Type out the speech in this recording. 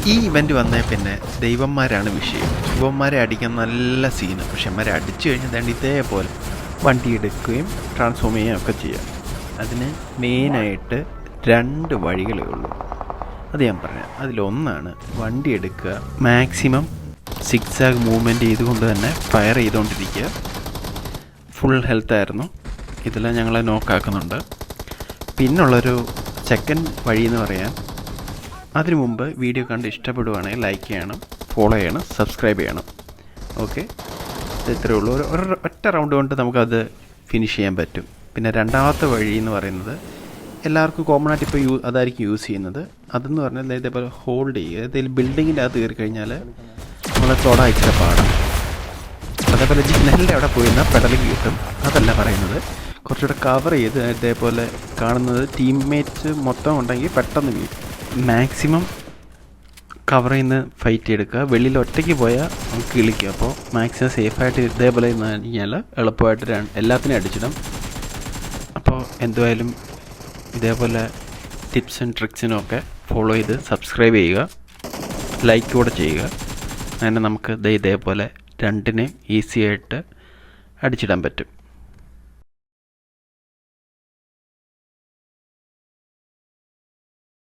ഈ ഇവൻ്റ് വന്നേ പിന്നെ ദൈവന്മാരാണ് വിഷയം. ശിവന്മാരെ അടിക്കാൻ നല്ല സീന്. പക്ഷെ അമ്മമാരെ അടിച്ചു കഴിഞ്ഞാൽ ഇതേപോലെ വണ്ടി എടുക്കുകയും ട്രാൻസ്ഫോം ചെയ്യുകയും ഒക്കെ ചെയ്യാം. അതിന് മെയിനായിട്ട് 2 വഴികളേ ഉള്ളൂ. അത് ഞാൻ പറയാം. അതിലൊന്നാണ് വണ്ടി എടുക്കുക, മാക്സിമം സിക്സാഗ് മൂവ്മെൻറ്റ് ചെയ്തുകൊണ്ട് തന്നെ ഫയർ ചെയ്തുകൊണ്ടിരിക്കുക. ഫുൾ ഹെൽത്തായിരുന്നു. ഇതെല്ലാം ഞങ്ങളെ നോക്കാക്കുന്നുണ്ട്. പിന്നുള്ളൊരു സെക്കൻഡ് വഴി എന്ന് പറയാൻ, അതിനു മുമ്പ് വീഡിയോ കണ്ട് ഇഷ്ടപ്പെടുവാണെങ്കിൽ ലൈക്ക് ചെയ്യണം, ഫോളോ ചെയ്യണം, സബ്സ്ക്രൈബ് ചെയ്യണം. ഓക്കെ, ഇത്രയേ ഉള്ളൂ. ഒറ്റ റൗണ്ട് കൊണ്ട് നമുക്കത് ഫിനിഷ് ചെയ്യാൻ പറ്റും. പിന്നെ രണ്ടാമത്തെ വഴി എന്ന് പറയുന്നത് എല്ലാവർക്കും കോമൺ ആയിട്ട് ഇപ്പോൾ അതായിരിക്കും യൂസ് ചെയ്യുന്നത്. അതെന്ന് പറഞ്ഞാൽ ഇതേപോലെ ഹോൾഡ് ചെയ്യുക. ഏതെങ്കിലും ബിൽഡിങ്ങിൻ്റെ അകത്ത് കയറി കഴിഞ്ഞാൽ നമ്മളെ തൊടാൻ ഇച്ചിരി പാടാണ്. അതേപോലെ ജനലിൻ്റെ അവിടെ പോയി നിന്നാൽ പെഡലിങ് കിട്ടും. അതല്ല പറയുന്നത്, കുറച്ചുകൂടെ കവർ ചെയ്ത് ഇതേപോലെ കാണുന്നത് ടീംമേറ്റ്സ് മൊത്തം ഉണ്ടെങ്കിൽ പെട്ടെന്ന് വീഴും. മാക്സിമം കവർ ചെയ്യുന്ന ഫൈറ്റ് എടുക്കുക. വെളിയിൽ ഒറ്റയ്ക്ക് പോയാൽ നമുക്ക് കിളിക്കും. അപ്പോൾ മാക്സിമം സേഫായിട്ട് ഇതേപോലെ നിന്ന് കഴിഞ്ഞാൽ എളുപ്പമായിട്ട് എല്ലാത്തിനും അടിച്ചിടും. അപ്പോൾ എന്തുമായാലും ഇതേപോലെ ടിപ്സ് ആൻഡ് ട്രിക്സിനും ഒക്കെ ഫോളോ ചെയ്ത് സബ്സ്ക്രൈബ് ചെയ്യുക, ലൈക്ക് കൂടെ ചെയ്യുക. അങ്ങനെ നമുക്ക് ഇതേപോലെ 2നെ ഈസി ആയിട്ട് അടിച്ചിടാൻ പറ്റും.